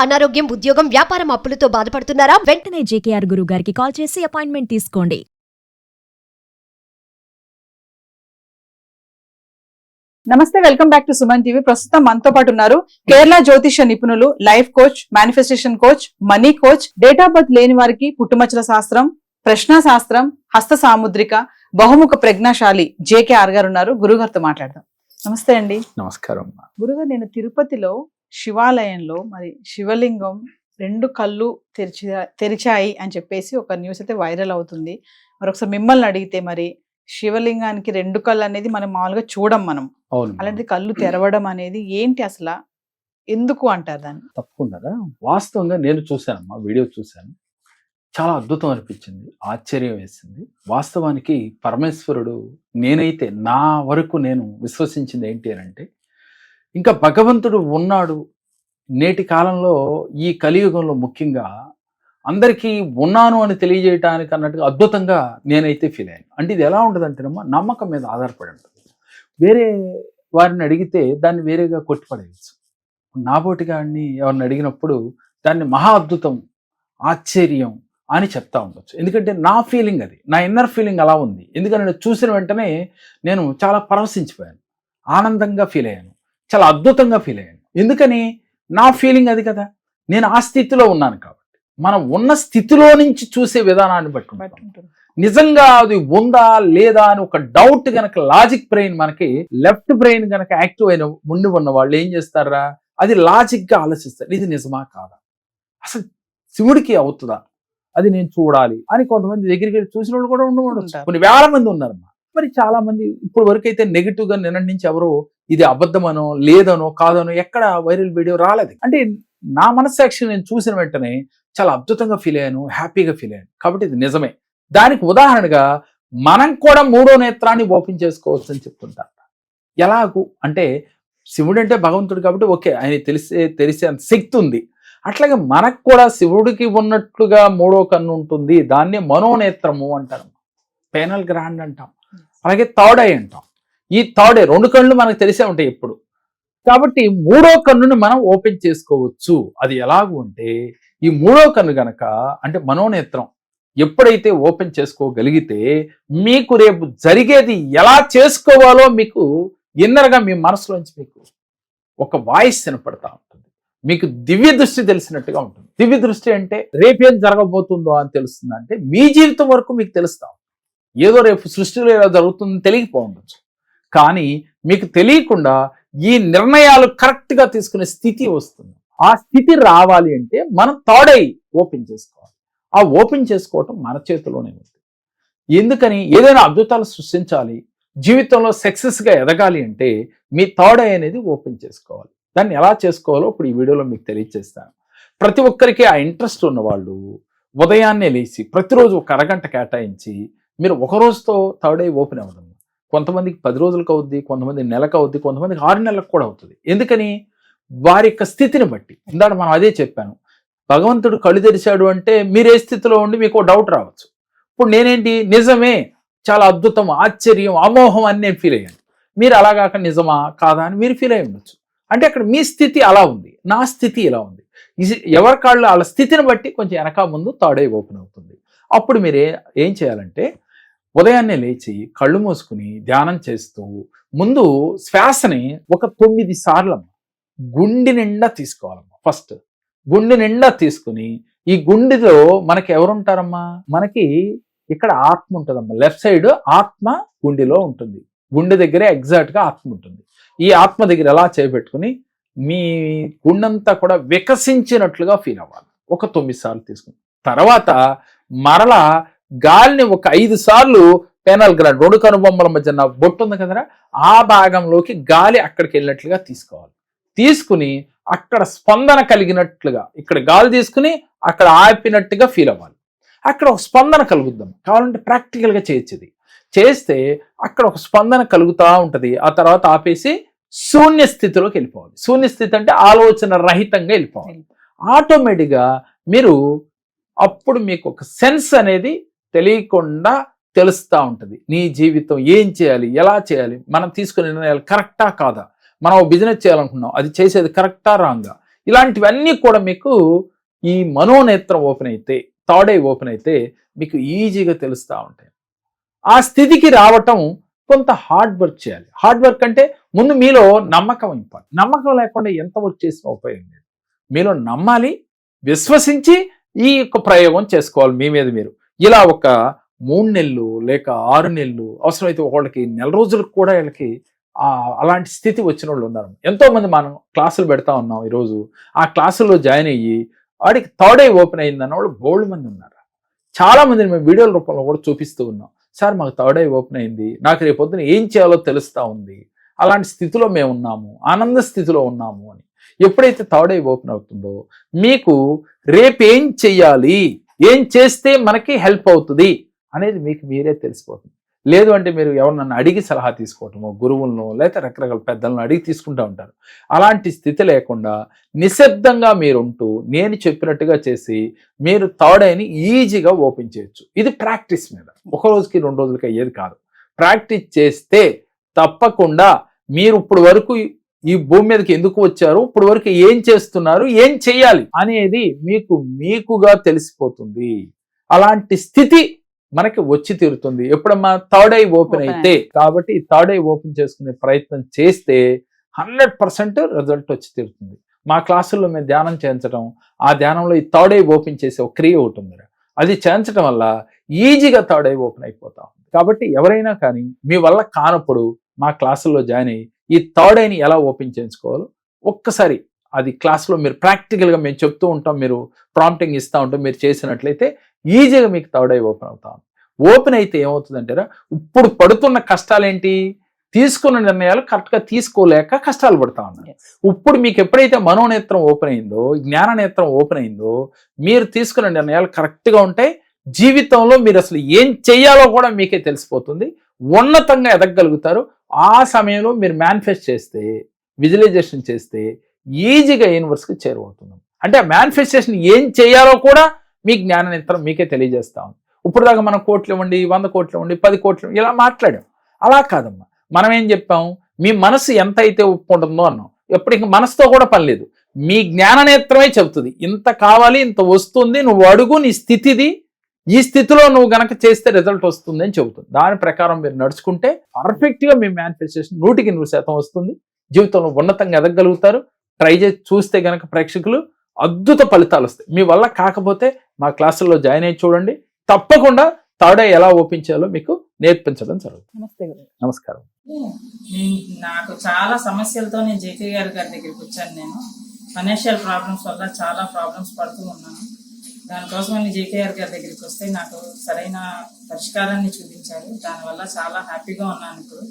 అనారోగ్యం, ఉద్యోగం, వ్యాపారం అప్పులతో బాధపడుతున్నారా? వెంటనే జేకేఆర్ గురువు గారికి కాల్ చేసి అపాయింట్మెంట్ తీసుకోండి. నమస్తే, welcome back to Suman TV. ప్రస్తుతం మనతో పాటు ఉన్నారు కేరళ జ్యోతిష నిపుణులు, life coach, manifestation coach, money coach, date of birth లేని వారికి పుట్టుమచ్చల శాస్త్రం, ప్రశ్న శాస్త్రం, హస్త సాముద్రిక, బహుముఖ ప్రజ్ఞాశాలి జేకేఆర్ గారు ఉన్నారు. గురుగారితో మాట్లాడదాం. నమస్తే అండి. నమస్కారం. గురుగారు, నేను తిరుపతిలో శివాలయంలో మరి శివలింగం 2 కళ్ళు తెరిచాయి అని చెప్పేసి ఒక న్యూస్ అయితే వైరల్ అవుతుంది. మరి ఒకసారి మిమ్మల్ని అడిగితే, మరి శివలింగానికి 2 కళ్ళు అనేది మనం మామూలుగా చూడం, మనం అలాంటి కళ్ళు తెరవడం అనేది ఏంటి, అసలు ఎందుకు అంటారు దాన్ని? తప్పకుండా. వాస్తవంగా నేను చూశానమ్మా, వీడియో చూశాను, చాలా అద్భుతం అనిపించింది, ఆశ్చర్యం వేసింది. వాస్తవానికి పరమేశ్వరుడు, నేనైతే నా వరకు నేను విశ్వసించింది ఏంటి అని అంటే, ఇంకా భగవంతుడు ఉన్నాడు. నేటి కాలంలో ఈ కలియుగంలో ముఖ్యంగా అందరికీ ఉన్నాను అని తెలియజేయటానికి అన్నట్టుగా అద్భుతంగా నేనైతే ఫీల్ అయ్యాను. అంటే ఇది ఎలా ఉంటుంది అంటేనమ్మా, నమ్మకం మీద ఆధారపడి ఉంటుంది. వేరే వారిని అడిగితే దాన్ని వేరేగా కొట్టిపడేయచ్చు. నాబోటిగా ఎవరిని అడిగినప్పుడు దాన్ని మహా అద్భుతం, ఆశ్చర్యం అని చెప్తా ఉండొచ్చు. ఎందుకంటే నా ఫీలింగ్ అది, నా ఇన్నర్ ఫీలింగ్ అలా ఉంది. ఎందుకంటే నేను చూసిన వెంటనే నేను చాలా పరవశించిపోయాను, ఆనందంగా ఫీల్ అయ్యాను, చాలా అద్భుతంగా ఫీల్ అయ్యాను. ఎందుకని? నా ఫీలింగ్ అది కదా, నేను ఆ స్థితిలో ఉన్నాను కాబట్టి. మనం ఉన్న స్థితిలో నుంచి చూసే విధానాన్ని బట్టి నిజంగా అది ఉందా లేదా అని ఒక డౌట్ గనక, లాజిక్ బ్రెయిన్, మనకి లెఫ్ట్ బ్రెయిన్ గనక యాక్టివ్ అయిన ముందు ఉన్న వాళ్ళు ఏం చేస్తారా, అది లాజిక్ గా ఆలోచిస్తారు, ఇది నిజమా కాదా, అసలు శివుడికి అవుతుందా, అది నేను చూడాలి అని కొంతమంది దగ్గరికి వెళ్ళి చూసిన వాళ్ళు కూడా ఉండవచ్చు. కొన్ని వేల మంది ఉన్నారమ్మా. మరి చాలా మంది ఇప్పుడు వరకు అయితే నెగిటివ్ గా నిన్న నుంచి ఎవరో ఇది అబద్ధమనో, లేదనో, కాదనో ఎక్కడ వైరల్ వీడియో రాలేదు. అంటే నా మనస్సాక్షి నేను చూసిన వెంటనే చాలా అద్భుతంగా ఫీల్ అయ్యాను, హ్యాపీగా ఫీల్ అయ్యాను. కాబట్టి ఇది నిజమే. దానికి ఉదాహరణగా మనం కూడా 3వ నేత్రాన్ని ఓపెన్ చేసుకోవచ్చు అని చెప్తుంటారు. ఎలాగూ అంటే, శివుడు అంటే భగవంతుడు కాబట్టి ఓకే, ఆయన తెలిసే అంత శక్తి ఉంది. అట్లాగే మనకు కూడా శివుడికి ఉన్నట్లుగా 3వ కన్ను ఉంటుంది. దాన్ని మనోనేత్రము అంటారు, పేనల్ గ్రాండ్ అంటాం. అలాగే థర్డ్ ఐ అంటాం. ఈ థర్డ్ ఐ 2 కళ్ళు మనకు తెలిసే ఉంటాయి ఎప్పుడు. కాబట్టి 3వ కన్నుని మనం ఓపెన్ చేసుకోవచ్చు. అది ఎలాగూ అంటే, ఈ 3వ కన్ను గనక అంటే మనోనేత్రం ఎప్పుడైతే ఓపెన్ చేసుకోగలిగితే, మీకు రేపు జరిగేది ఎలా చేసుకోవాలో మీకు ఇన్నర్గా మీ మనసులోంచి మీకు ఒక వాయిస్ వినపడతా ఉంటుంది. మీకు దివ్య దృష్టి తెలిసినట్టుగా ఉంటుంది. దివ్య దృష్టి అంటే రేపేం జరగబోతుందో అని తెలుస్తుంది. అంటే మీ జీవితం వరకు మీకు తెలుస్తాం. ఏదో రేపు సృష్టిలో ఎలా జరుగుతుందని తెలియకపోవచ్చు, కానీ మీకు తెలియకుండా ఈ నిర్ణయాలు కరెక్ట్గా తీసుకునే స్థితి వస్తుంది. ఆ స్థితి రావాలి అంటే మనం థర్డ్ ఐ ఓపెన్ చేసుకోవాలి. ఆ ఓపెన్ చేసుకోవటం మన చేతిలోనే ఉంది. ఎందుకని? ఏదైనా అద్భుతాలు సృష్టించాలి, జీవితంలో సక్సెస్గా ఎదగాలి అంటే మీ థర్డ్ ఐ అనేది ఓపెన్ చేసుకోవాలి. దాన్ని ఎలా చేసుకోవాలో ఇప్పుడు ఈ వీడియోలో మీకు తెలియజేస్తాను. ప్రతి ఒక్కరికి ఆ ఇంట్రెస్ట్ ఉన్నవాళ్ళు ఉదయాన్నే లేచి ప్రతిరోజు ఒక అరగంట కేటాయించి మీరు ఒక రోజుతో థర్డ్ ఐ ఓపెన్ అవ్వడం. కొంతమందికి 10 రోజులకు అవుద్ది, కొంతమంది నెలకు అవుద్ది, కొంతమందికి 6 నెలలకు కూడా అవుతుంది. ఎందుకని? వారి యొక్క స్థితిని బట్టి. ఇందాక మనం అదే చెప్పాను, భగవంతుడు కళ్ళు తెరిచాడు అంటే మీరు ఏ స్థితిలో ఉండి మీకు డౌట్ రావచ్చు. ఇప్పుడు నేనేంటి, నిజమే, చాలా అద్భుతం, ఆశ్చర్యం, అమోహం అని నేను ఫీల్ అయ్యాను. మీరు అలాగాక నిజమా కాదా అని మీరు ఫీల్ అయ్యి ఉండొచ్చు. అంటే అక్కడ మీ స్థితి అలా ఉంది, నా స్థితి ఇలా ఉంది. ఎవరి కాళ్ళు వాళ్ళ స్థితిని బట్టి కొంచెం వెనక ముందు థర్డ్ ఐ ఓపెన్ అవుతుంది. అప్పుడు మీరు ఏం చేయాలంటే, ఉదయాన్నే లేచి కళ్ళు మూసుకుని ధ్యానం చేస్తూ ముందు శ్వాసని ఒక 9 సార్లు గుండె నిండా తీసుకోవాలమ్మా. ఫస్ట్ గుండె నిండా తీసుకుని, ఈ గుండెలో మనకి ఎవరుంటారమ్మా, మనకి ఇక్కడ ఆత్మ ఉంటుందమ్మా. లెఫ్ట్ సైడ్ ఆత్మ గుండెలో ఉంటుంది. గుండె దగ్గరే ఎగ్జాక్ట్గా ఆత్మ ఉంటుంది. ఈ ఆత్మ దగ్గర ఎలా చేపెట్టుకుని మీ గుండెంతా కూడా వికసించినట్లుగా ఫీల్ అవ్వాలి. ఒక 9 సార్లు తీసుకుని తర్వాత మరలా గాలిని ఒక 5 సార్లు పేనల్ గ్రాండ్ 2 కనుబొమ్మల మధ్య నా బొట్టు ఉంది కదరా, ఆ భాగంలోకి గాలి అక్కడికి వెళ్ళినట్లుగా తీసుకోవాలి. తీసుకుని అక్కడ స్పందన కలిగినట్లుగా, ఇక్కడ గాలి తీసుకుని అక్కడ ఆపినట్టుగా ఫీల్ అవ్వాలి. అక్కడ ఒక స్పందన కలుగుద్దాం. కావాలంటే ప్రాక్టికల్గా చేయొచ్చు. చేస్తే అక్కడ ఒక స్పందన కలుగుతూ ఉంటుంది. ఆ తర్వాత ఆపేసి శూన్య స్థితిలోకి వెళ్ళిపోవాలి. శూన్య స్థితి అంటే ఆలోచన రహితంగా వెళ్ళిపోవాలి. ఆటోమేటిక్గా మీరు అప్పుడు మీకు ఒక సెన్స్ అనేది తెలియకుండా తెలుస్తూ ఉంటుంది. నీ జీవితం ఏం చేయాలి, ఎలా చేయాలి, మనం తీసుకునే నిర్ణయాలు కరెక్టా కాదా, మనం బిజినెస్ చేయాలనుకున్నాం, అది చేసేది కరెక్టా రాంగా, ఇలాంటివన్నీ కూడా మీకు ఈ మనోనేత్రం ఓపెన్ అయితే, థర్డ్ ఐ ఓపెన్ అయితే మీకు ఈజీగా తెలుస్తూ ఉంటాయి. ఆ స్థితికి రావటం కొంత హార్డ్ వర్క్ చేయాలి. హార్డ్ వర్క్ అంటే ముందు మీలో నమ్మకం ఇంపార్టెంట్. నమ్మకం లేకుండా ఎంత వర్క్ చేసినా ఉపయోగం లేదు. మీలో నమ్మాలి, విశ్వసించి ఈ యొక్క ప్రయోగం చేసుకోవాలి మీ మీద మీరు. ఇలా ఒక 3 నెలలు లేక 6 నెలలు, అవసరమైతే ఒకళ్ళకి నెల రోజులకు కూడా వీళ్ళకి అలాంటి స్థితి వచ్చిన వాళ్ళు ఉన్నారు. ఎంతో మంది మనం క్లాసులు పెడతా ఉన్నాం ఈరోజు. ఆ క్లాసుల్లో జాయిన్ అయ్యి వాడికి థర్డ్ ఐ ఓపెన్ అయిందన్న వాళ్ళు బోల్డ్ మంది ఉన్నారు. చాలా మందిని మేము వీడియోల రూపంలో కూడా చూపిస్తూ ఉన్నాం. సార్ మాకు థర్డ్ ఐ ఓపెన్ అయింది, నాకు రేపు పొద్దున ఏం చేయాలో తెలుస్తూ ఉంది, అలాంటి స్థితిలో మేము ఉన్నాము, ఆనంద స్థితిలో ఉన్నాము అని. ఎప్పుడైతే థర్డ్ ఐ ఓపెన్ అవుతుందో మీకు రేపు ఏం చెయ్యాలి, ఏం చేస్తే మనకి హెల్ప్ అవుతుంది అనేది మీకు మీరే తెలిసిపోతుంది. లేదు అంటే మీరు ఎవరినన్నా అడిగి సలహా తీసుకోవటమో, గురువులను లేదా రకరకాల పెద్దలను అడిగి తీసుకుంటూ ఉంటారు. అలాంటి స్థితి లేకుండా నిశ్శబ్దంగా మీరుంటూ నేను చెప్పినట్టుగా చేసి మీరు థర్డ్ ఐని ఈజీగా ఓపెన్ చేయొచ్చు. ఇది ప్రాక్టీస్ మీద, ఒక రోజుకి 2 రోజులకి అయ్యేది కాదు. ప్రాక్టీస్ చేస్తే తప్పకుండా మీరు ఇప్పుడు వరకు ఈ భూమి మీదకి ఎందుకు వచ్చారు, ఇప్పుడు వరకు ఏం చేస్తున్నారు, ఏం చేయాలి అనేది మీకుగా తెలిసిపోతుంది. అలాంటి స్థితి మనకి వచ్చి తీరుతుంది ఎప్పుడమ్మా థర్డ్ ఐ ఓపెన్ అయితే. కాబట్టి ఈ థర్డ్ ఐ ఓపెన్ చేసుకునే ప్రయత్నం చేస్తే 100% రిజల్ట్ వచ్చి తీరుతుంది. మా క్లాసుల్లో మేము ధ్యానం చేయించడం, ఆ ధ్యానంలో ఈ థర్డ్ ఐ ఓపెన్ చేసే ఒక క్రియ ఒకటి ఉంది. అది చేయించడం వల్ల ఈజీగా థర్డ్ ఐ ఓపెన్ అయిపోతా ఉంది. కాబట్టి ఎవరైనా కానీ మీ వల్ల కానప్పుడు మా క్లాసుల్లో జాయిన్ అయ్యి ఈ థర్డ్ ఐని ఎలా ఓపెన్ చేయించుకోవాలో ఒక్కసారి అది క్లాస్లో మీరు ప్రాక్టికల్గా మేము చెప్తూ ఉంటాం, మీరు ప్రాంప్టింగ్ ఇస్తూ ఉంటాం, మీరు చేసినట్లయితే ఈజీగా మీకు థర్డ్ ఐ ఓపెన్ అవుతాం. ఓపెన్ అయితే ఏమవుతుందంటారా, ఇప్పుడు పడుతున్న కష్టాలు ఏంటి, తీసుకున్న నిర్ణయాలు కరెక్ట్గా తీసుకోలేక కష్టాలు పడతా ఉన్నారు. ఇప్పుడు మీకు ఎప్పుడైతే మనోనేత్రం ఓపెన్ అయిందో, జ్ఞాననేత్రం ఓపెన్ అయిందో, మీరు తీసుకున్న నిర్ణయాలు కరెక్ట్గా ఉంటాయి. జీవితంలో మీరు అసలు ఏం చెయ్యాలో కూడా మీకే తెలిసిపోతుంది. ఉన్నతంగా ఎదగగలుగుతారు. ఆ సమయంలో మీరు మేనిఫెస్ట్ చేస్తే, విజువలైజేషన్ చేస్తే ఈజీగా యూనివర్స్కి చేరువవుతున్నాం. అంటే ఆ మేనిఫెస్టేషన్ ఏం చేయాలో కూడా మీ జ్ఞాననేత్రం మీకే తెలియజేస్తా ఉంది. ఇప్పుడు దాకా మనం కోట్లు ఇవ్వండి, 100 కోట్లు ఇవ్వండి, 10 కోట్లు ఇలా మాట్లాడాం. అలా కాదమ్మా, మనం ఏం చెప్పాం, మీ మనసు ఎంత అయితే ఒప్పుకుంటుందో అన్నాం. ఎప్పుడు ఇంక మనసుతో కూడా పని లేదు, మీ జ్ఞాననేత్రమే చెబుతుంది ఇంత కావాలి, ఇంత వస్తుంది, నువ్వు అడుగు, నీ స్థితిది, ఈ స్థితిలో నువ్వు గనక చేస్తే రిజల్ట్ వస్తుంది అని చెబుతుంది. దాని ప్రకారం మీరు నడుచుకుంటే పర్ఫెక్ట్గా మీ మేనిఫెస్టేషన్ 100% వస్తుంది. జీవితంలో ఉన్నతంగా ఎదగలుగుతారు. ట్రై చేసి చూస్తే గనక ప్రేక్షకులు అద్భుత ఫలితాలు వస్తాయి. మీ వల్ల కాకపోతే మా క్లాసుల్లో జాయిన్ అయ్యి చూడండి. తప్పకుండా థర్డ్ ఐ ఎలా ఓపెన్ చేయాలో మీకు నేర్పించడం జరుగుతుంది. నమస్తే. నమస్కారం. నాకు చాలా సమస్యలతో నేను జేకే గారి దగ్గరికి వచ్చాను. నేను ఫైనాన్షియల్ ప్రాబ్లమ్స్ వల్ల చాలా ప్రాబ్లమ్స్ పడుతూ ఉన్నాను. దానికోసం నేను జేకే గారి దగ్గరికి వస్తే నాకు సరైన పరిష్కారాన్ని చూపించారు. దానివల్ల చాలా హ్యాపీగా ఉన్నాను ఇప్పుడు.